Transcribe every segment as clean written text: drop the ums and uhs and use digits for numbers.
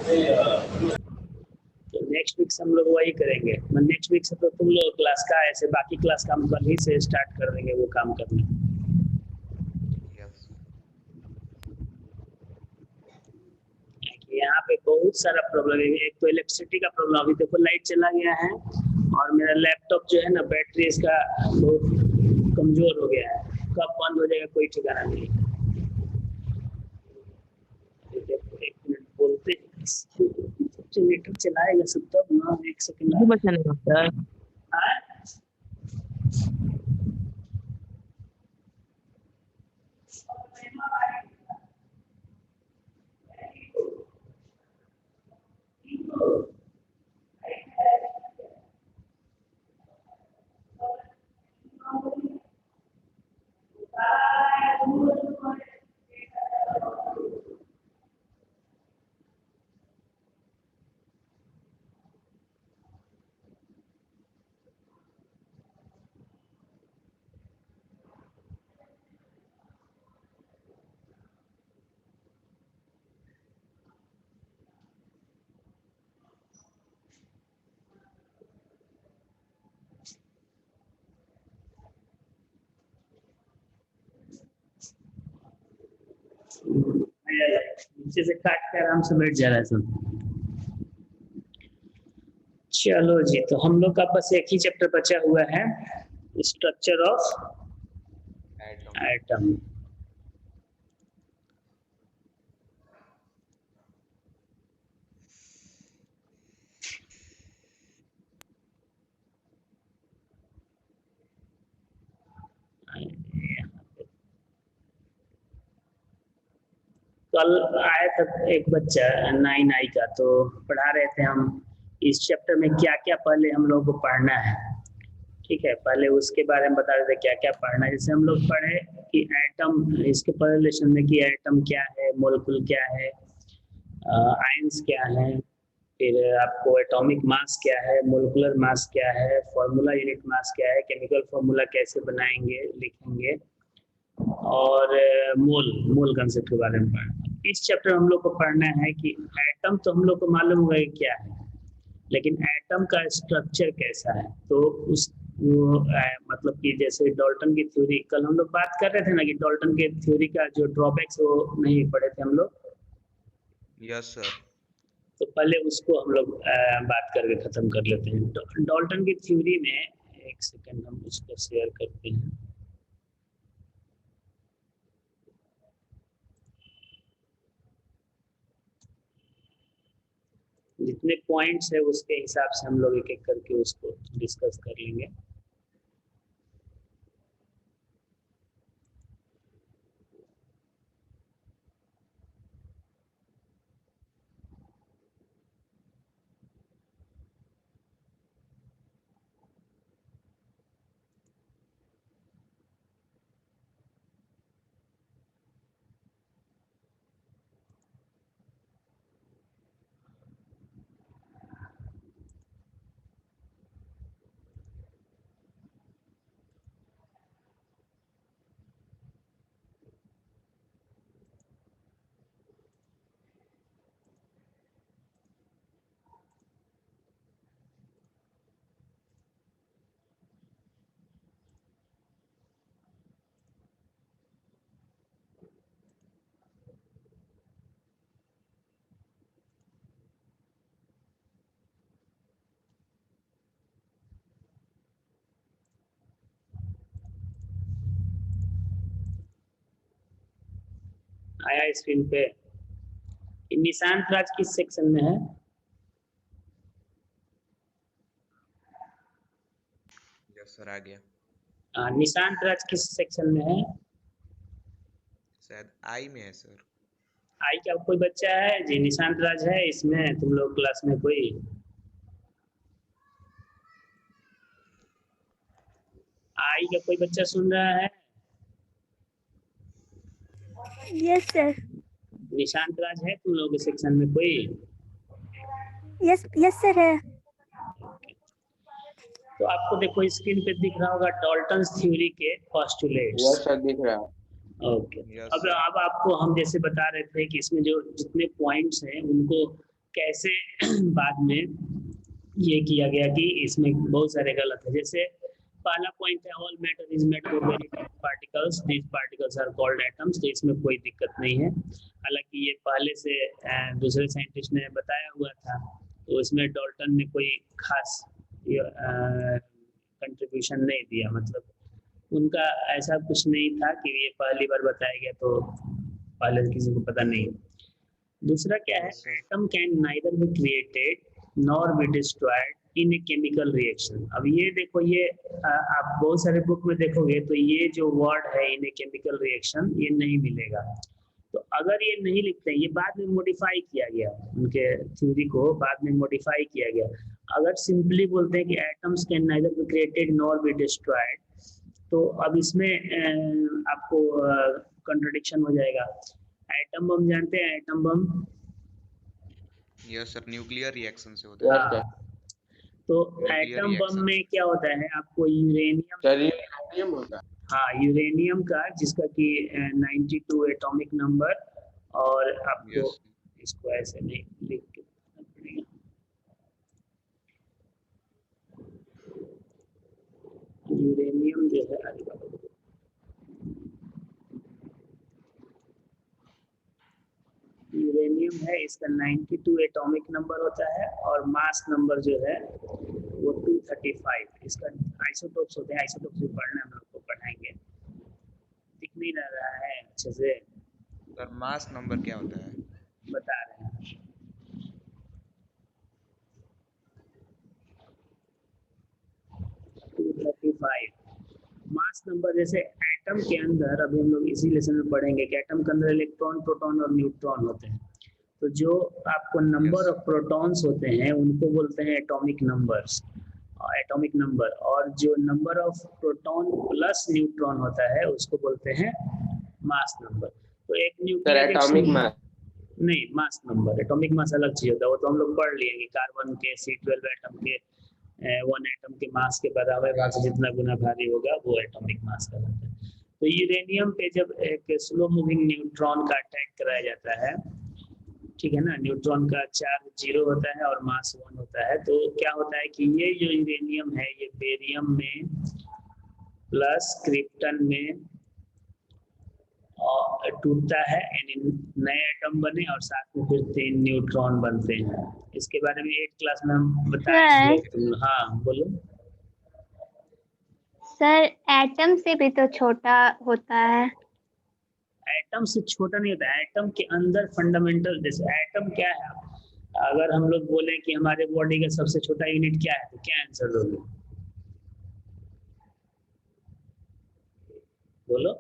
तो next week से हम लोग वही करेंगे। नेक्स्ट वीक से तो तुम लोग क्लास का ऐसे बाकी क्लास का हम कल ही से स्टार्ट कर देंगे वो काम करना। यस। यहाँ पे बहुत सारा प्रॉब्लम है। एक तो इलेक्ट्रिसिटी का प्रॉब्लम, अभी देखो लाइट चला गया है और मेरा लैपटॉप जो है ना बैटरी इसका बहुत कमजोर हो गया है, कब बंद हो जाएगा कोई ठिकाना नहीं। एक मिनट बोलते जनरेटर चलाएगा सब तब ना, एक सेकंड बचाने का नीचे से काट के आराम से बैठ जा रहा है सब। चलो जी, तो हम लोग का बस एक ही चैप्टर बचा हुआ है, स्ट्रक्चर ऑफ एटम। कल आया था एक बच्चा 9I का, तो पढ़ा रहे थे हम इस चैप्टर में क्या क्या पहले हम लोग को पढ़ना है। ठीक है, पहले उसके बारे में बता रहे थे क्या क्या पढ़ना है। जैसे हम लोग पढ़े कि एटम, इसके पहले लेसन में कि एटम क्या है, मोलिक्यूल क्या है, आयंस क्या है, फिर आपको एटॉमिक मास क्या है, मोलिकुलर मास क्या है, फॉर्मूला यूनिट मास क्या है, केमिकल फॉर्मूला कैसे बनाएंगे लिखेंगे, और मोल कंसेप्ट के बारे में पढ़ना। इस चैप्टर में हम लोग को पढ़ना है कि एटम तो हम लोग को मालूम होगा कि क्या है, लेकिन एटम का स्ट्रक्चर कैसा है। तो उस मतलब कि जैसे डाल्टन की थ्योरी, कल हम लोग बात कर रहे थे ना कि डाल्टन के थ्योरी का जो ड्रॉबैक्स वो नहीं पढ़े थे हम लोग। Yes sir. तो पहले उसको हम लोग बात करके खत्म कर लेते हैं। डाल्टन की थ्योरी में, एक सेकंड हम उसको शेयर करते हैं। जितने पॉइंट्स है उसके हिसाब से हम लोग एक एक करके उसको डिस्कस कर लेंगे। आया स्क्रीन पे? निशांत राज किस सेक्शन में है? यस सर, आ गया। निशांत राज किस सेक्शन में है? शायद आई में है सर। आई का कोई बच्चा है जी? निशांत राज है इसमें तुम लोग क्लास में कोई? आई का कोई बच्चा सुन रहा है? Yes sir. निशांत राज है तुम लोग के सेक्शन में कोई? यस यस सर है। तो आपको देखो स्क्रीन पे दिख रहा होगा डाल्टन्स थ्योरी के पोस्टुलेट्स। यस सर, दिख रहा है। ओके। Yes, अब sir. आपको हम जैसे बता रहे थे कि इसमें जो जितने पॉइंट्स हैं उनको कैसे बाद में ये किया गया कि इसमें बहुत सारे गलत है। जैसे पहला पॉइंट है all matter is made of very tiny particles, these particles are called atoms. तो इसमें कोई दिक्कत नहीं है, हालांकि ये पहले से दूसरे साइंटिस्ट ने बताया हुआ था, तो इसमें डाल्टन ने कोई खास कंट्रीब्यूशन नहीं दिया, मतलब उनका ऐसा कुछ नहीं था कि ये पहली बार बताया गया तो पहले किसी को पता नहीं। दूसरा क्या है, atom can neither be created nor be destroyed in a chemical reaction. अब ये देखो, ये आप बहुत सारे बुक में देखोगे तो ये जो वर्ड है इन ए केमिकल रिएक्शन ये नहीं मिलेगा। तो अगर ये नहीं लिखते हैं, ये बाद में मॉडिफाई किया गया, उनके थ्योरी को बाद में मॉडिफाई किया गया। अगर सिंपली बोलते हैं कि atoms can neither be created nor be destroyed, तो अब इसमें आपको कंट्रडिक्शन हो जाएगा। एटम बम जानते हैं, atom bomb? Yes sir, nuclear reaction से होता है। तो एटम बम में क्या होता है, आपको यूरेनियम होता है। हाँ, यूरेनियम का, जिसका कि 92 एटॉमिक नंबर, और आपको इसको ऐसे नहीं लिख के पड़ेगा, यूरेनियम जो है यूरेनियम है, इसका 92 एटॉमिक नंबर होता है और मास नंबर जो है वो 235। इसका आइसोटोप्स होते हैं, आइसोटोप्स भी पढ़ना हम लोग को पढ़ाएंगे, दिख नहीं रहा है अच्छे से सर। मास नंबर क्या होता है बता रहे हैं। मास नंबर, जैसे एटम के अंदर, अभी हम लोग इसी लेसन में पढ़ेंगे कि एटम के अंदर इलेक्ट्रॉन, प्रोटॉन और न्यूट्रॉन होते हैं। तो जो आपको नंबर ऑफ प्रोटॉन्स होते हैं उनको बोलते हैं एटॉमिक नंबर्स, एटॉमिक नंबर, और जो number of proton plus neutron होता है उसको बोलते हैं मास नंबर। तो एक न्यूक्लियर एटॉमिक मास नहीं, मास नंबर, एटॉमिक मास अलग चीज होता है, वो तो हम लोग पढ़ लिए कि कार्बन के C12 एटम के 1 एटम के मास के बराबर भाग से जितना गुना भारी होगा वो एटॉमिक मास का होता है। तो यूरेनियम पे जब एक स्लो मूविंग न्यूट्रॉन का अटैक कराया जाता है, ठीक है ना, न्यूट्रॉन का चार्ज 0 होता है और मास 1 होता है, तो क्या होता है कि ये जो यूरेनियम है ये बेरियम में प्लस क्रिप्टन में और टूटता है, यानी नए एटम बने और साथ में फिर 3 न्यूट्रॉन बनते हैं। इसके बारे में 8 क्लास में हम बताएंगे। हाँ बोलो सर। एटम से भी तो छोटा होता है। एटम से छोटा नहीं होता, एटम के अंदर फंडामेंटल, जैसे एटम क्या है, अगर हम लोग बोले कि हमारे बॉडी का सबसे छोटा यूनिट क्या है तो क्या आंसर दोगे? बोलो,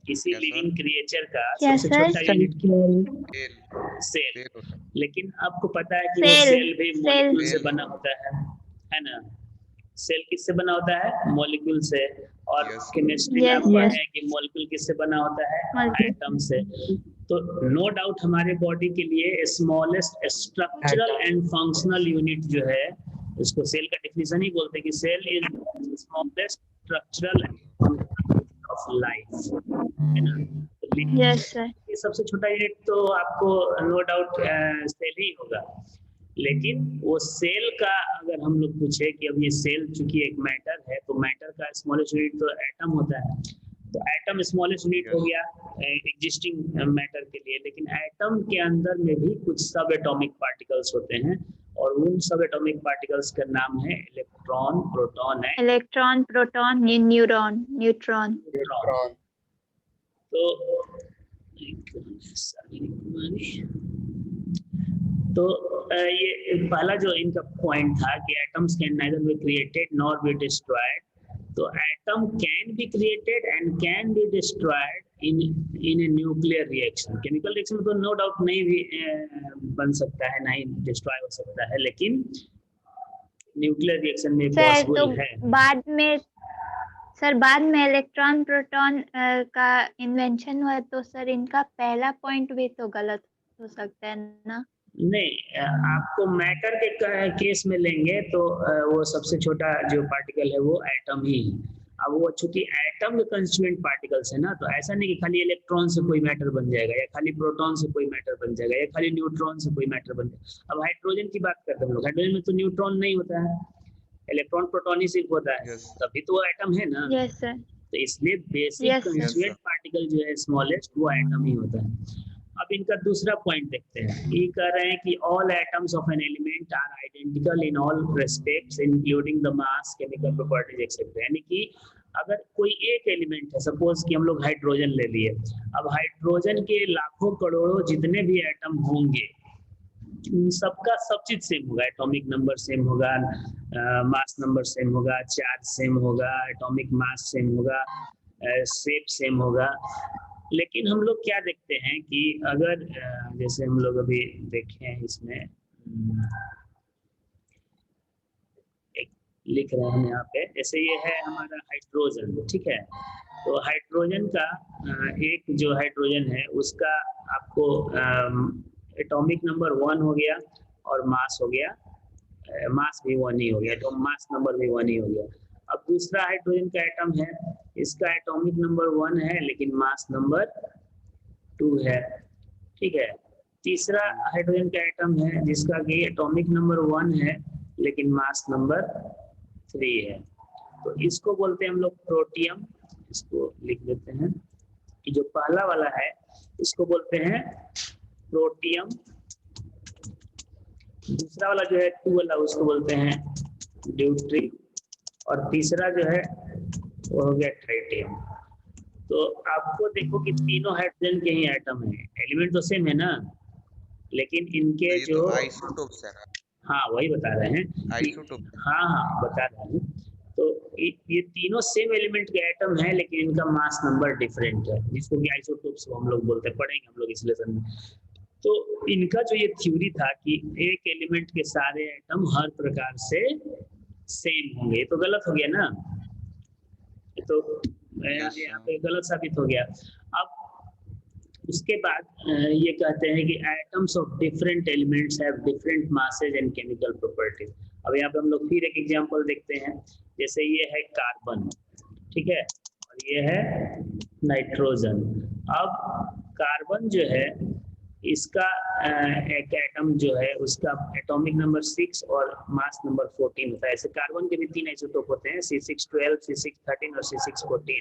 किसी लिविंग क्रिएचर का सबसे छोटा यूनिट क्या है? सेल। लेकिन आपको पता है कि वो सेल भी मॉलिक्यूल से बना होता है ना? सेल किससे बना होता है? मॉलिक्यूल से। और केमिस्ट्री में आप पढ़े हैं कि मॉलिक्यूल किससे बना होता है? एटम से। तो नो डाउट हमारे बॉडी के लिए smallest structural and functional unit जो है उसको सेल का डेफिनेशन ही बोलते हैं कि cell is smallest structural of life, है ना? Yes sir. ये सबसे छोटा यूनिट तो आपको नो डाउट सेल ही होगा। लेकिन वो सेल का अगर हम लोग पूछे कि अब ये सेल चूंकि एक मैटर है तो मैटर का स्मॉलेस्ट यूनिट तो एटम होता है, तो एटम स्मॉलेस्ट यूनिट हो गया एग्जिस्टिंग मैटर के लिए। लेकिन एटम के अंदर में भी कुछ सब एटॉमिक पार्टिकल्स होते हैं और उन सब एटॉमिक पार्टिकल्स का नाम है इलेक्ट्रॉन, प्रोटॉन है, इलेक्ट्रॉन, प्रोटॉन, न्यूट्रॉन। तो ये पहला जो इनका पॉइंट था कि atoms can neither be created nor be destroyed. तो atom can be created and can be destroyed in a nuclear reaction. Chemical reaction में तो नो डाउट नहीं भी बन सकता है, नहीं डिस्ट्रॉय हो सकता है, लेकिन न्यूक्लियर रिएक्शन में पॉसिबल है। बाद में इलेक्ट्रॉन प्रोटॉन का इन्वेंशन हुआ, तो सर इनका पहला पॉइंट भी तो गलत हो सकता है ना? नहीं, आपको मैटर के केस में लेंगे तो वो सबसे छोटा जो पार्टिकल है वो एटम ही है। अब वो चूंकि एटम के कंस्टिट्यूएंट पार्टिकल्स है ना, तो ऐसा नहीं कि खाली इलेक्ट्रॉन से कोई मैटर बन जाएगा, या खाली प्रोटॉन से कोई मैटर बन जाएगा, या खाली न्यूट्रॉन से कोई मैटर बन जाएगा। अब हाइड्रोजन की बात करते हैं हम लोग, हाइड्रोजन में तो न्यूट्रॉन नहीं होता है, इलेक्ट्रॉन प्रोटॉन ही सिर्फ होता है, यस तभी तो वो एटम है ना। Yes sir. तो इसलिए basic Yes, sir. Constituent particle जो है स्मॉलेस्ट, वो एटम ही होता है। अब इनका दूसरा पॉइंट देखते हैं। ये कह रहे हैं कि all atoms of an element are identical in all respects including the mass, chemical properties etcetera. यानी कि अगर कोई एक एलिमेंट है, सपोज कि हम लोग हाइड्रोजन ले लिए, अब हाइड्रोजन के लाखों करोड़ों जितने भी एटम होंगे, उन सबका सब चीज सेम होगा, एटॉमिक नंबर सेम होगा, मास नंबर सेम होगा, चार्ज सेम होगा, एटॉमिक मास सेम होगा, शेप सेम होगा। लेकिन हम लोग क्या देखते हैं कि अगर जैसे हम लोग अभी देखे हैं इसमें, एक लिख रहे हैं हम यहाँ पे, जैसे ये है हमारा हाइड्रोजन, ठीक है। तो हाइड्रोजन का एक जो हाइड्रोजन है उसका आपको एटॉमिक नंबर 1 हो गया और मास हो गया, मास भी 1 ही हो गया, तो मास नंबर भी 1 ही हो गया। अब दूसरा हाइड्रोजन का एटम है, इसका एटॉमिक नंबर 1 है लेकिन मास नंबर 2 है, ठीक है। तीसरा हाइड्रोजन का एटम है जिसका कि एटॉमिक नंबर 1 है लेकिन मास नंबर 3 है, तो इसको बोलते हैं हम लोग प्रोटियम। इसको लिख देते हैं कि जो पहला वाला है इसको बोलते हैं प्रोटियम, दूसरा वाला जो है 2 वाला उसको बोलते हैं ड्यूट्रियम, और तीसरा जो है वो हो गया ट्राइटियम। तो आपको देखो कि तीनों हाइड्रोजन के ही एटम है, एलिमेंट तो सेम है ना, लेकिन इनके ये जो तो आइसोटोप्स है ना, हाँ वही बता रहे हैं कि आइसोटोप। हाँ बता रहे हैं। तो ये तीनों सेम एलिमेंट के एटम है लेकिन इनका मास नंबर डिफरेंट है, जिसको कि आइसोटोप्स हम लोग बोलते हैं, पढ़ेंगे हम लोग इस लेसन में। तो इनका जो ये थ्योरी था कि एक एलिमेंट के सारे एटम हर प्रकार से सेम होंगे, तो गलत हो गया ना, तो यहाँ पे गलत साबित हो गया। अब उसके बाद ये कहते हैं कि atoms of different elements have different masses and chemical properties. अब यहाँ पे हम लोग फिर एक एग्जांपल देखते हैं, जैसे ये है कार्बन, ठीक है, और ये है नाइट्रोजन। अब कार्बन जो है इसका एक एटम जो है उसका एटॉमिक नंबर 6 और मास नंबर 14 होता है। ऐसे कार्बन के भी 3 आइसोटोप होते हैं, C612, C613 और C614।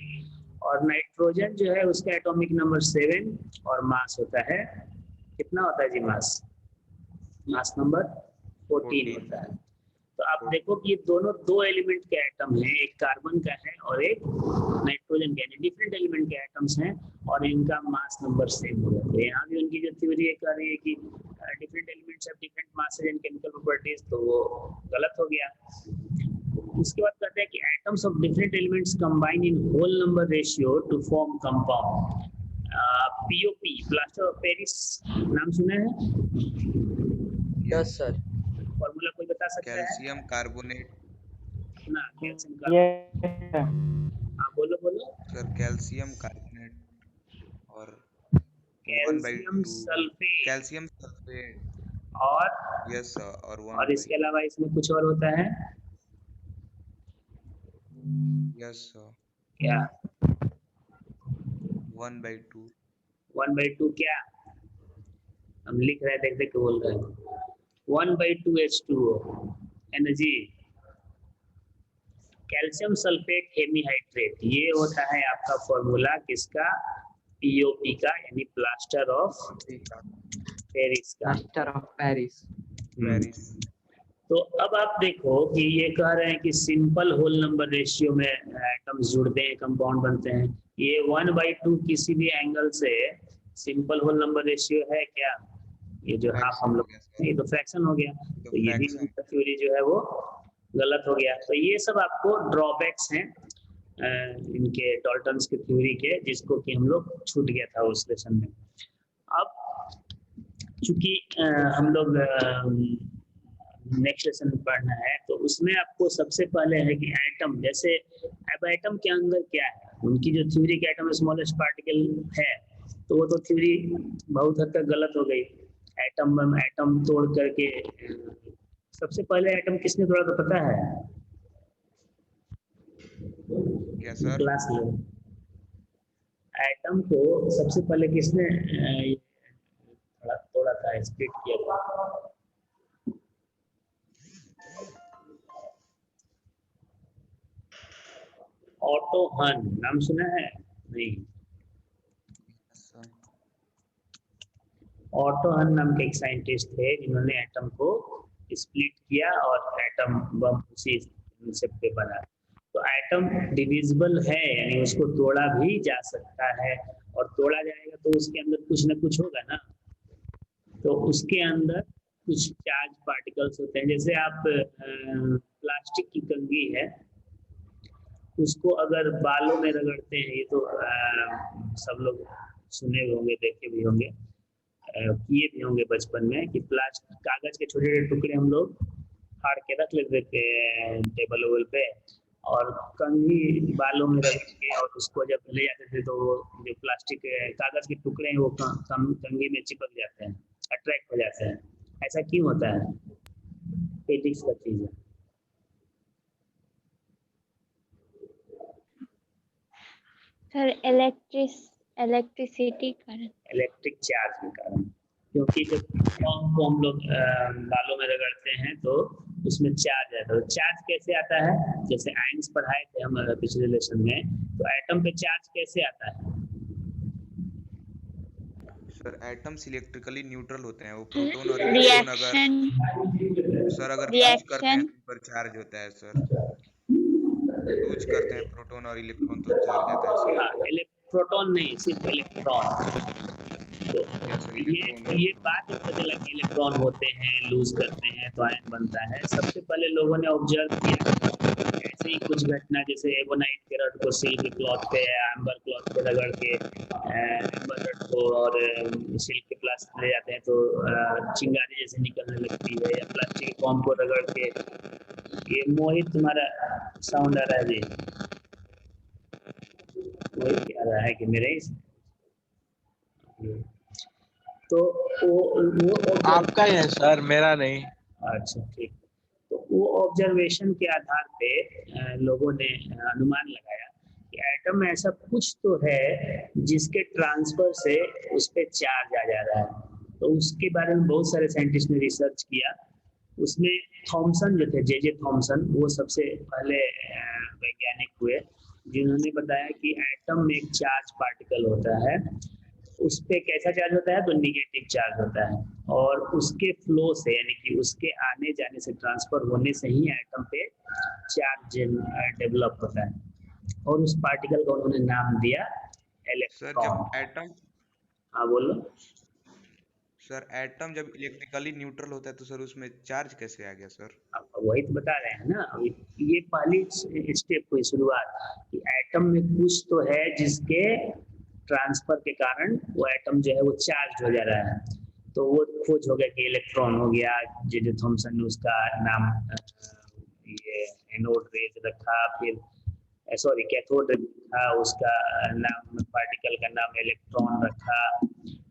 और नाइट्रोजन जो है उसका एटॉमिक नंबर 7 और मास होता है, कितना होता है जी मास? मास नंबर 14 होता है। तो आप देखो कि ये दोनों 2 एलिमेंट के एटम हैं, एक कार्बन का है और एक नाइट्रोजन का है, डिफरेंट एलिमेंट के एटम्स हैं और इनका मास नंबर सेम हो जाता है। यहाँ भी उनकी जो थ्योरी कर रही है कि different elements have different masses and chemical properties, तो वो गलत हो गया। उसके बाद कहते हैं कि atoms of different elements combine in whole number ratio to form compound. POP, plaster of Paris, नाम सुना है? Yes sir. फॉर्मूला कोई बता सकता है? Calcium carbonate. ना कैल्शियम कार्बोनेट। हाँ बोलो बोलो सर कैल्शियम कार्बोनेट और 1/2 कैल्शियम सल्फेट कैल्शियम सल्फेट और यस सर, और इसके अलावा इसमें कुछ और होता है यस सर, क्या? 1/2 1/2 क्या? हम लिख रहे हैं, देख देख के बोल रहे हैं। 1/2 H2O energy. Calcium sulphate hemihydrate, ये होता है आपका फॉर्मूला किसका? पीओपी का, यानी प्लास्टर ऑफ पेरिस का। Plaster of Paris. तो अब आप देखो कि ये कह रहे हैं कि सिंपल होल नंबर रेशियो में एटम्स जुड़ते हैं, कंपाउंड बनते हैं। ये 1/2 किसी भी एंगल से सिंपल होल नंबर रेशियो है क्या? ये जो हाफ हम लोग, ये तो फ्रैक्शन हो गया, तो ये भी थ्योरी जो है वो गलत हो गया। तो ये सब आपको ड्रॉबैक्स हैं इनके डाल्टन्स के थ्योरी के, जिसको कि हम लोग छूट गया था उस लेसन में। अब चूंकि हम लोग नेक्स्ट लेसन पढ़ना है, तो उसमें आपको सबसे पहले है कि एटम, जैसे अब एटम के अंदर क्या है, उनकी जो थ्योरी के एटम स्मॉलेस्ट पार्टिकल है, तो वो तो थ्योरी बहुत हद तक गलत हो गई। एटम तोड़ करके, सबसे पहले एटम किसने तोड़ा था पता है? क्या सर? क्लास लो। एटम को सबसे पहले किसने थोड़ा सा स्प्लिट किया था? ऑटो हन, नाम सुना है? नहीं। सर ऑटो हन नाम के एक साइंटिस्ट थे जिन्होंने एटम को स्प्लिट किया और एटम बम उसी से पे बना। तो एटम डिविजिबल है, यानी उसको तोड़ा भी जा सकता है, और तोड़ा जाएगा तो उसके अंदर कुछ ना कुछ होगा ना। तो उसके अंदर कुछ चार्ज पार्टिकल्स होते हैं। जैसे आप प्लास्टिक की कंघी है, उसको अगर बालों में रगड़ते हैं, ये तो सब लोग सुने भी होंगे, देखे भी होंगे, किए भी होंगे बचपन में, कि प्लास्टिक कागज के छोटे छोटे टुकड़े हम लोग फाड़ के रख लेते थे टेबल वेबल पे, और कंघी बालों में रगड़ के और उसको जब ले जाते थे तो वो जो प्लास्टिक कागज के टुकड़े हैं वो कंघी में चिपक जाते हैं, अट्रैक्ट हो जाते हैं। ऐसा क्यों होता है? फिजिक्स का चीज है। सर इलेक्ट्रिसिटी कारण। इलेक्ट्रिक चार्ज के कारण, क्योंकि जब बॉम्ब को हम लोग बालों में रगड़ते हैं तो उसमें चार्ज आता है। तो चार्ज कैसे आता है? जैसे आयंस पढ़ाए थे हम पिछले लेसन में, तो एटम पे चार्ज कैसे आता है? सर एटम्स इलेक्ट्रिकली न्यूट्रल होते हैं, वो प्रोटॉन और इलेक्ट्रॉन अगर टच करते हैं रिएक्शन तो पर चार्ज होता है सर। यूज करते हैं प्रोटॉन और इलेक्ट्रॉन तो चार्ज आता है सर। हाँ, प्रोटॉन नहीं, सिर्फ इलेक्ट्रॉन। तो या सर ये इलेक्ट्रॉन ये बात पता चला कि इलेक्ट्रॉन होते हैं, लूज करते हैं तो आयन बनता है। सबसे पहले लोगों ने ऑब्जर्व किया ऐसे ही कुछ घटना, जैसे एबोनाइट के रड को सिल्क क्लॉथ पे, एम्बर क्लॉथ पे रगड़ के एम्बर रड को और सिल्क के प्लास्टिक ले जाते हैं तो चिंगारी जैसे निकलने लगती है, या प्लास्टिक फॉर्म को रगड़ के। ये मोहित तुम्हारा साउंड आ रहा है जी? मोहित आ रहा है कि मेरे ही? तो वो आपका ही है सर, मेरा नहीं। अच्छा ठीक। तो वो ऑब्जर्वेशन के आधार पे लोगों ने अनुमान लगाया कि एटम में ऐसा कुछ तो है जिसके ट्रांसफर से उस पर चार्ज आ जा रहा है। तो उसके बारे में बहुत सारे साइंटिस्ट ने रिसर्च किया। उसमें थॉमसन जो थे, जे थॉमसन, वो सबसे पहले वैज्ञानिक हुए जिन्होंने बताया कि एटम में एक चार्ज पार्टिकल होता है। उस पे कैसा चार्ज होता है? तो निगेटिव चार्ज होता है, और उसके फ्लो से, यानी कि उसके आने जाने से, ट्रांसफर होने से ही एटम पे चार्ज डेवलप होता है। और उस पार्टिकल का उन्होंने नाम दिया सर इलेक्ट्रॉन। जब एटम हाँ बोलो। सर एटम जब इलेक्ट्रिकली न्यूट्रल होता है तो सर उसमें चार्ज कैसे आ गया सर? अब वही तो बता रहे हैं ना, अभी ये पहली स्टेप हुई, शुरुआत, कि एटम में कुछ तो है जिसके ट्रांसफर के कारण वो एटम जो है वो चार्ज हो जा रहा है। तो वो खोज हो गया कि इलेक्ट्रॉन हो गया। जे थॉमसन ने उसका नाम ये एनोड रेज रखा, फिर सॉरी कैथोड रखा, उसका नाम, पार्टिकल का नाम इलेक्ट्रॉन रखा।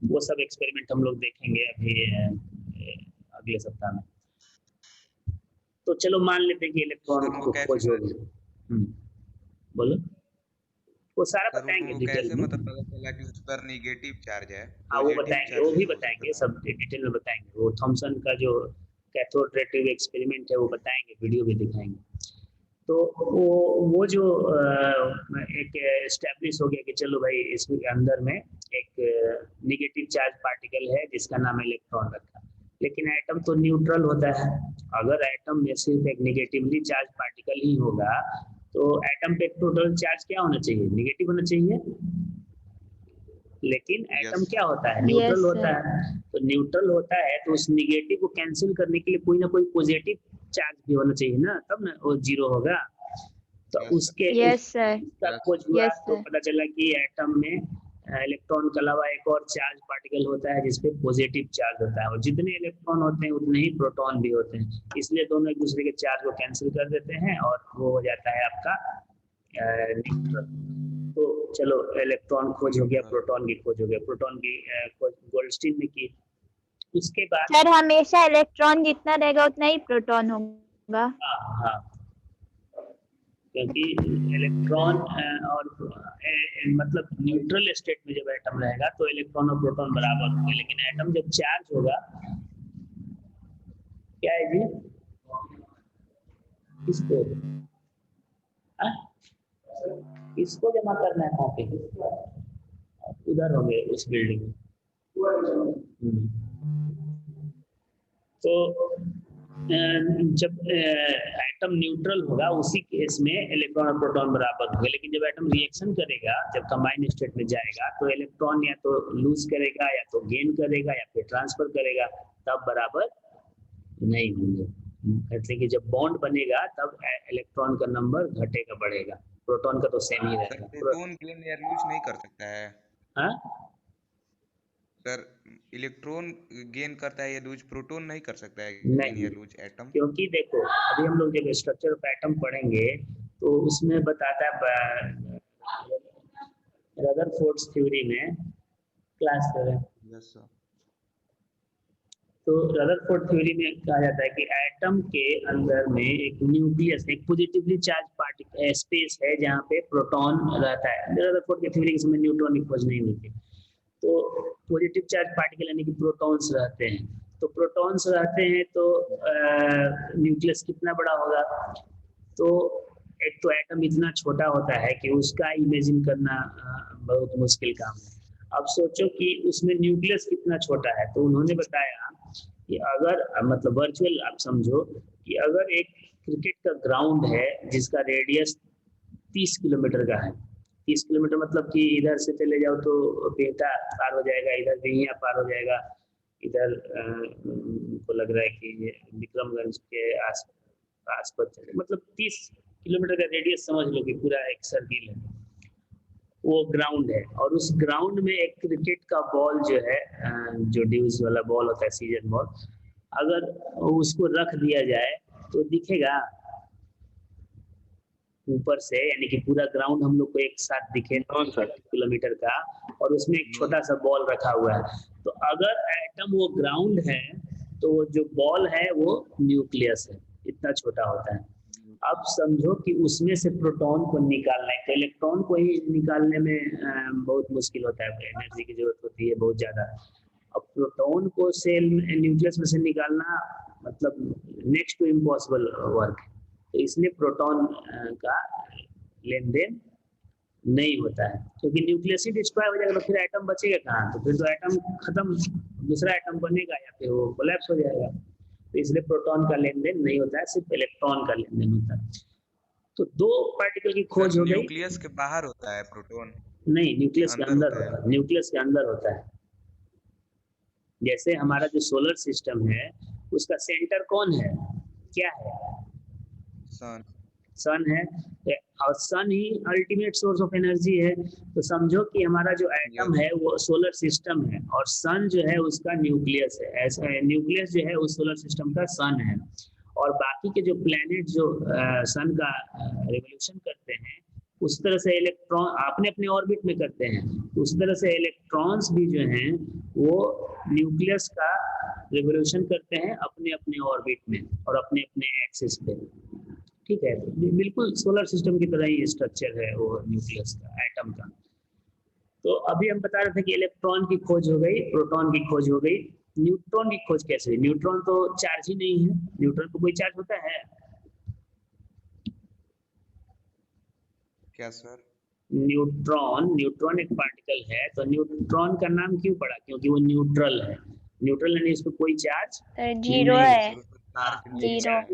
वो सब एक्सपेरिमेंट हम लोग देखेंगे अभी अगले सप्ताह में। तो चलो मान लेते हैं कि इलेक्ट्रॉन सर को खोज होगी। बोलो। वो सारा सर बताएंगे उनको डिटेल कैसे में। पता चला कि उस पर नेगेटिव चार्ज है? हाँ वो पॉजिटिव बताएंगे, चार्ज वो भी क्यों हो बताएंगे, सकता है? सब डिटेल में बताएंगे। वो थॉमसन का जो कैथोड रे ट्यूब एक्सपेरिमेंट है वो बताएंगे, वीडियो भी दिखाएंगे। तो वो जो एक एस्टेब्लिश हो गया कि चलो भाई इसके अंदर में एक निगेटिव चार्ज पार्टिकल है जिसका नाम इलेक्ट्रॉन रखा। लेकिन एटम तो न्यूट्रल होता है। अगर एटम में सिर्फ एक निगेटिवली चार्ज पार्टिकल ही होगा तो एटम पे टोटल चार्ज क्या होना चाहिए? निगेटिव होना चाहिए। लेकिन एटम यस क्या सर। होता है? न्यूट्रल होता है। तो न्यूट्रल होता है तो उस निगेटिव को कैंसिल करने के लिए कोई ना कोई पॉजिटिव चार्ज भी होना चाहिए ना, तब ना वो जीरो होगा। तो यस सर। उसके यस सर। उसका यस खोज हुआ यस तो सर। पता चला कि एटम में इलेक्ट्रॉन के अलावा एक और चार्ज पार्टिकल होता है जिसपे पॉजिटिव चार्ज होता है, और जितने इलेक्ट्रॉन होते हैं उतने ही प्रोटॉन भी होते हैं। इसलिए दोनों एक दूसरे के चार्ज को कैंसिल कर देते हैं और वो हो जाता है आपका न्यूट्रल। तो चलो इलेक्ट्रॉन खोज हो गया, न्यूट्रल। प्रोटॉन की खोज हो गया। प्रोटॉन की खोज गोल्डस्टीन ने की। उसके बाद सर हमेशा इलेक्ट्रॉन जितना रहेगा उतना ही प्रोटॉन होगा। हाँ हाँ, क्योंकि इलेक्ट्रॉन और मतलब न्यूट्रल स्टेट में जब एटम रहेगा तो इलेक्ट्रॉन और प्रोटॉन बराबर होंगे, लेकिन एटम जब चार्ज होगा, क्या है जी, किसको इसको जमा करना है कॉपी, उधर होंगे उस बिल्डिंग में। तो जब एटम न्यूट्रल होगा उसी केस में इलेक्ट्रॉन और प्रोटॉन बराबर होंगे, लेकिन जब एटम रिएक्शन करेगा, जब कंबाइंड स्टेट में जाएगा, तो इलेक्ट्रॉन या तो लूज करेगा या तो गेन करेगा या फिर ट्रांसफर करेगा, तब बराबर नहीं होंगे। कहते हैं कि जब बॉन्ड बनेगा तब इलेक्ट्रॉन का नंबर घटेगा बढ़ेगा, प्रोटॉन का तो सेम ही रहेगा। प्रोटॉन गेन या लूज नहीं कर सकता है हाँ सर, इलेक्ट्रॉन गेन करता है या लूज, प्रोटॉन नहीं कर सकता है नहीं, गेन या लूज एटम। क्योंकि देखो अभी हम लोग जब स्ट्रक्चर ऑफ एटम पढ़ेंगे तो उसमें बताता है रदरफोर्ड थ्योरी में, क्लास यस सर। तो रदरफोर्ड थ्योरी में कहा जाता है कि एटम के अंदर में एक न्यूक्लियस, एक पॉजिटिवली चार्ज पार्टिकल स्पेस है जहाँ पे प्रोटॉन रहता है। रदरफोर्ड की थ्योरी के समय न्यूट्रॉन की खोज नहीं हुई थी, तो पॉजिटिव चार्ज पार्टिकल यानी कि प्रोटॉन्स रहते हैं। तो प्रोटॉन्स रहते हैं तो न्यूक्लियस कितना बड़ा होगा, तो एक तो एटम इतना छोटा होता है कि उसका इमेजिन करना बहुत मुश्किल काम है। अब सोचो कि उसमें न्यूक्लियस कितना छोटा है, तो उन्होंने बताया कि अगर मतलब वर्चुअल आप समझो कि अगर एक क्रिकेट का ग्राउंड है जिसका रेडियस 30 किलोमीटर का है, 30 किलोमीटर मतलब कि इधर से चले जाओ तो बेहटा पार हो जाएगा, इधर बिहिया पार हो जाएगा, इधर को लग रहा है कि विक्रमगंज के आस पास मतलब 30 किलोमीटर का रेडियस समझ लो कि पूरा एक सर्किल है, वो ग्राउंड है। और उस ग्राउंड में एक क्रिकेट का बॉल जो है, जो ड्यूज वाला बॉल होता है, सीजन बॉल, अगर उसको रख दिया जाए तो दिखेगा ऊपर से, यानी कि पूरा ग्राउंड हम लोग को एक साथ दिखे 30 किलोमीटर का, और उसमें एक छोटा सा बॉल रखा हुआ है। तो अगर एटम वो ग्राउंड है तो जो बॉल है वो न्यूक्लियस है, इतना छोटा होता है। अब समझो कि उसमें से प्रोटॉन को निकालना है, तो इलेक्ट्रॉन को ही निकालने में बहुत मुश्किल होता है, एनर्जी की जरूरत होती है बहुत ज्यादा। अब प्रोटॉन को सेल न्यूक्लियस में से निकालना मतलब नेक्स्ट टू इम्पॉसिबल वर्क है, तो इसलिए प्रोटॉन का लेन देन नहीं होता है, क्योंकि न्यूक्लियस ही डिस्ट्रॉय हो जाएगा तो फिर एटम बचेगा कहाँ, तो फिर तो एटम खत्म, दूसरा एटम बनेगा या फिर वो कोलैप्स हो जाएगा। तो इसलिए प्रोटॉन का लेन देन नहीं होता है, सिर्फ इलेक्ट्रॉन का लेन देन होता है। तो दो पार्टिकल की खोज हो गई। न्यूक्लियस के बाहर होता है प्रोटॉन? नहीं, न्यूक्लियस के अंदर होता है, न्यूक्लियस के अंदर होता है। जैसे हमारा जो सोलर सिस्टम है उसका सेंटर कौन है, क्या है, सन है, और सन ही अल्टीमेट सोर्स ऑफ एनर्जी है। तो समझो कि हमारा जो एटम है वो सोलर सिस्टम है, और सन जो है उसका न्यूक्लियस है, ऐसा न्यूक्लियस जो है उस सोलर सिस्टम का सन है। और बाकी के जो प्लैनेट जो सन का रिवोल्यूशन करते हैं उस तरह से इलेक्ट्रॉन अपने अपने ऑर्बिट में करते हैं, उस तरह से इलेक्ट्रॉन्स भी जो हैं वो न्यूक्लियस का रिवोल्यूशन करते हैं अपने अपने ऑर्बिट में और अपने अपने एक्सिस पे। ठीक है, बिल्कुल सोलर सिस्टम की तरह ही स्ट्रक्चर है वो न्यूक्लियस का, एटम का। तो अभी हम बता रहे थे कि इलेक्ट्रॉन की खोज हो गई, प्रोटॉन की खोज हो गई, न्यूट्रॉन की खोज कैसे हुई? न्यूट्रॉन तो चार्ज ही नहीं है, न्यूट्रॉन को कोई चार्ज होता है क्या सर? न्यूट्रॉन एक पार्टिकल है, तो न्यूट्रॉन का नाम क्यों पड़ा? क्योंकि वो न्यूट्रल है। न्यूट्रल यानी इसमें कोई चार्ज जीरो है,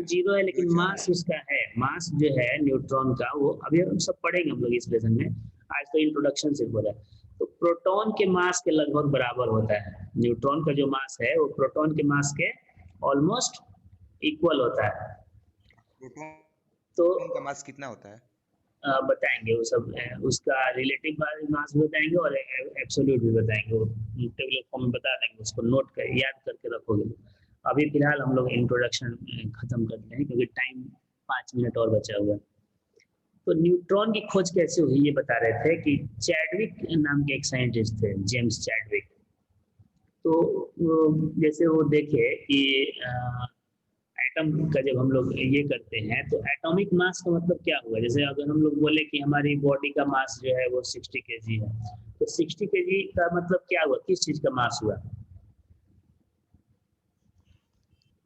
जीरो है, लेकिन मास उसका है। मास जो है न्यूट्रॉन का वो अभी हम सब पढ़ेंगे हम लोग इस लेसन में, आज तो इंट्रोडक्शन से बोला। तो प्रोटॉन के मास के लगभग बराबर होता है। न्यूट्रॉन का जो मास है वो प्रोटॉन के मास के ऑलमोस्ट इक्वल होता है। प्रोटॉन का मास कितना होता है बताएंगे वो सब, उसका रिलेटिव मास भी बताएंगे और एब्सोल्यूट भी बताएंगे, वो टेबुलर फॉर्म में बता देंगे, उसको नोट कर याद करके रखोगे। अभी फिलहाल हम लोग इंट्रोडक्शन खत्म करते हैं क्योंकि टाइम 5 मिनट और बचा हुआ है। तो न्यूट्रॉन की खोज कैसे हुई ये बता रहे थे कि चैडविक नाम के एक साइंटिस्ट थे, जेम्स चैडविक। तो जैसे वो देखे कि एटम का जब हम लोग ये करते हैं तो एटॉमिक मास का मतलब क्या हुआ? जैसे अगर हम लोग बोले कि हमारी बॉडी का मास जो है वो 60 केजी है, तो 60 केजी का मतलब क्या हुआ? किस चीज का मास हुआ?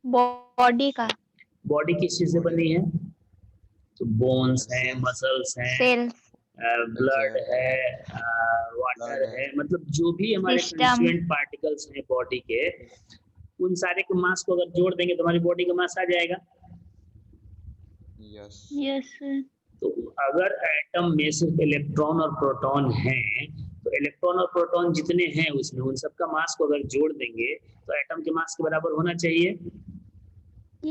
बॉडी का। बॉडी किस चीज से बनी है? तो बोन्स है, मसल्स हैं, सेल्स, ब्लड है, वाटर है, मतलब जो भी हमारे सिस्टम, कंस्टिट्यूएंट पार्टिकल्स हैं बॉडी के, उन सारे के मास को अगर जोड़ देंगे तो हमारी बॉडी का मास आ जाएगा। Yes yes sir. तो अगर एटम में सिर्फ इलेक्ट्रॉन और प्रोटॉन हैं, तो इलेक्ट्रॉन और प्रोटॉन जितने हैं उसमें उन सबका मास को अगर जोड़ देंगे तो एटम के मास के बराबर होना चाहिए।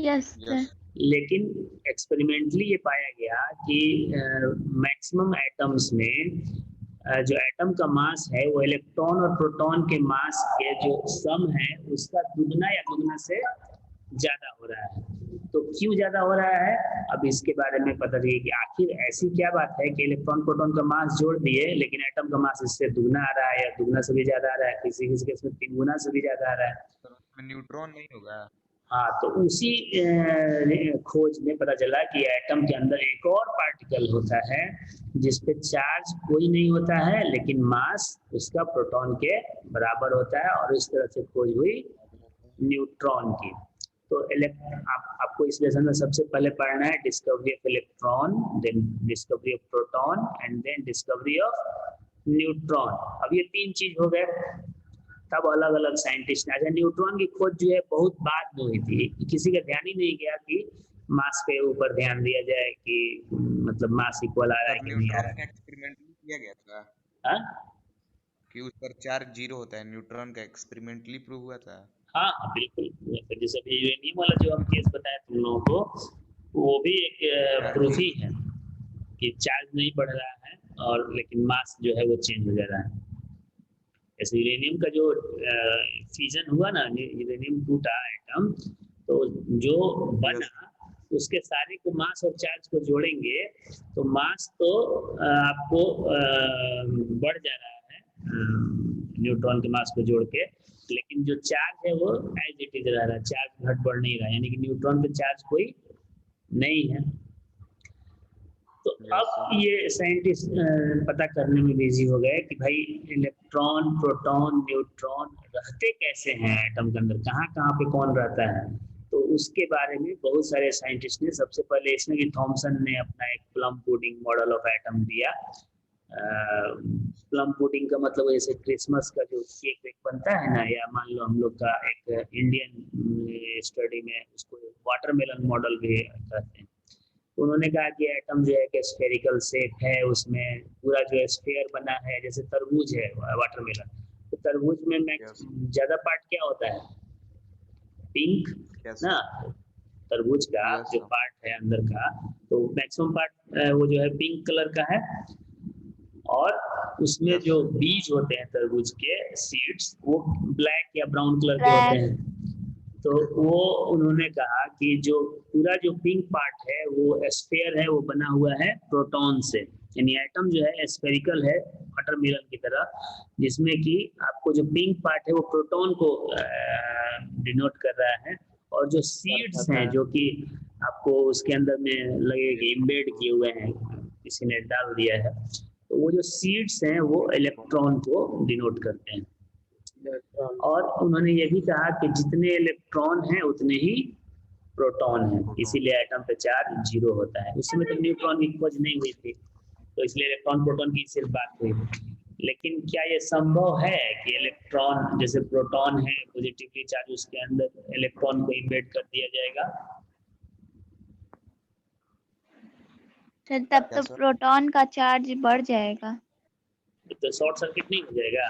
Yes sir. यस लेकिन एक्सपेरिमेंटली ये पाया गया कि मैक्सिमम एटम्स में जो एटम का मास है वो इलेक्ट्रॉन और प्रोटॉन के मास के जो सम है उसका दुगना या दुगना से ज्यादा हो रहा है। तो क्यों ज्यादा हो रहा है, अब इसके बारे में पता चलिए कि आखिर ऐसी क्या बात है कि इलेक्ट्रॉन प्रोटॉन का मास जोड़ दिए लेकिन एटम का मास इससे दुगना आ रहा है या दुगना से भी ज्यादा आ रहा है, किसी किसी केस में 3 गुना से भी ज्यादा आ रहा है। सर, उसमें न्यूट्रॉन नहीं होगा। हाँ, तो उसी खोज में पता चला कि एटम के अंदर एक और पार्टिकल होता है जिसपे चार्ज कोई नहीं होता है लेकिन मास उसका प्रोटॉन के बराबर होता है, और इस तरह से खोज हुई न्यूट्रॉन की। तो आपको इस लेसन में सबसे पहले पढ़ना है discovery of electron, then discovery of proton and then discovery of neutron. अब ये 3 चीज हो गए, तब अलग अलग साइंटिस्ट ने। अच्छा, न्यूट्रॉन की खोज जो है बहुत बाद में हुई थी, किसी का ध्यान ही नहीं गया कि मास के ऊपर ध्यान दिया जाए कि मतलब मास इक्वल आ रहा है कि नहीं आ रहा है। एक्सपेरिमेंटली किया गया था हाँ कि उस पर चार्ज 0 होता है, न्यूट्रॉन का एक्सपेरिमेंटली प्रूव हुआ था। हाँ हाँ, बिल्कुल। जैसे अभी यूरेनियम वाला जो हम केस बताया तुम लोगों को, वो भी एक प्रूफ ही है कि चार्ज नहीं बढ़ रहा है और लेकिन मास जो है वो चेंज हो जा रहा है। जैसे यूरेनियम का जो फ्यूजन हुआ ना, यूरेनियम टूटा एटम, तो जो बना उसके सारे को मास और चार्ज को जोड़ेंगे तो मास तो आपको बढ़ जा रहा है न्यूट्रॉन के मास को जोड़ के, लेकिन जो चार्ज है वो एज इट इज रह रहा है, चार्ज घट बढ़ नहीं रहा है, यानी कि न्यूट्रॉन पे चार्ज कोई नहीं है। तो अब ये साइंटिस्ट पता करने में बिजी हो गए कि भाई इलेक्ट्रॉन, प्रोटॉन, न्यूट्रॉन रहते कैसे हैं एटम के अंदर, कहाँ कहाँ पे कौन रहता है। तो उसके बारे में बहुत सारे साइंटिस्ट ने, सबसे पहले इसमें कि थॉमसन ने अपना एक plum pudding model of atom दिया। प्लम पुडिंग का मतलब जैसे क्रिसमस का जो केक वेक बनता है ना, या मान लो हम लोग का एक इंडियन स्टडी में उसको वाटरमेलन मॉडल भी कहते हैं। उन्होंने कहा कि एटम जो है कि स्फेरिकल शेप है, उसमें पूरा जो है स्फीयर बना है, जैसे तरबूज है वाटरमेलन, तो तरबूज में ज्यादा पार्ट क्या होता है? पिंक ना, तरबूज का जो पार्ट है अंदर का, तो मैक्सिमम पार्ट वो जो है पिंक कलर का है, और उसमें जो बीज होते हैं तरबूज के सीड्स वो ब्लैक या ब्राउन कलर के होते हैं। तो वो उन्होंने कहा कि जो पूरा जो पिंक पार्ट है वो स्फीयर है, वो बना हुआ है प्रोटॉन से, यानी एटम जो है स्फेरिकल है वाटरमेलन की तरह, जिसमें कि आपको जो पिंक पार्ट है वो प्रोटॉन को डिनोट कर रहा है, और जो सीड्स हैं जो कि आपको उसके अंदर में लगेगी इम्बेड किए हुए हैं, किसी ने डाल दिया है, तो वो जो सीड्स हैं वो इलेक्ट्रॉन को डिनोट करते हैं। और उन्होंने ये भी कहा कि जितने इलेक्ट्रॉन हैं उतने ही प्रोटॉन हैं, इसीलिए एटम पे चार्ज 0 होता है। उस समय तो न्यूट्रॉन की खोज नहीं हुई थी, तो इसलिए इलेक्ट्रॉन प्रोटॉन की सिर्फ बात हुई। लेकिन क्या ये संभव है कि इलेक्ट्रॉन जैसे प्रोटॉन है पॉजिटिवली चार्ज, उसके अंदर इलेक्ट्रॉन को इम्बेड कर दिया जाएगा? तब तो प्रोटॉन का चार्ज बढ़ जाएगा, तो शॉर्ट सर्किट नहीं हो जाएगा?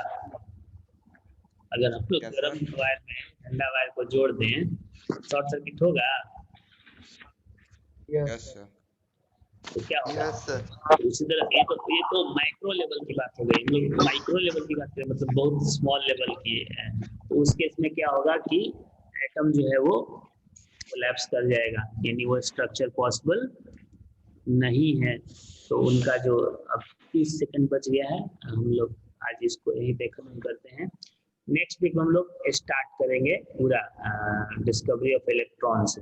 अगर हम लोग गर्म वायर में ठंडा वायर को जोड़ दें, शॉर्ट सर्किट होगा? Yes sir. तो क्या होगा? उसी तरह ये तो माइक्रो लेवल की बात हो गई। हम लोग माइक्रो लेवल की बात करें, मतलब बहुत स्मॉल लेवल की है, तो उस केस में क्या होगा कि एटम जो है वो कोलैप्स कर जाएगा, यानी वो स्ट्रक्चर पॉसिबल नहीं है। तो उनका जो अब 30 सेकंड बच गया है, हम लोग आज इसको यहीं पे खत्म करते हैं। नेक्स्ट वीक हम लोग स्टार्ट करेंगे पूरा डिस्कवरी ऑफ इलेक्ट्रॉन से।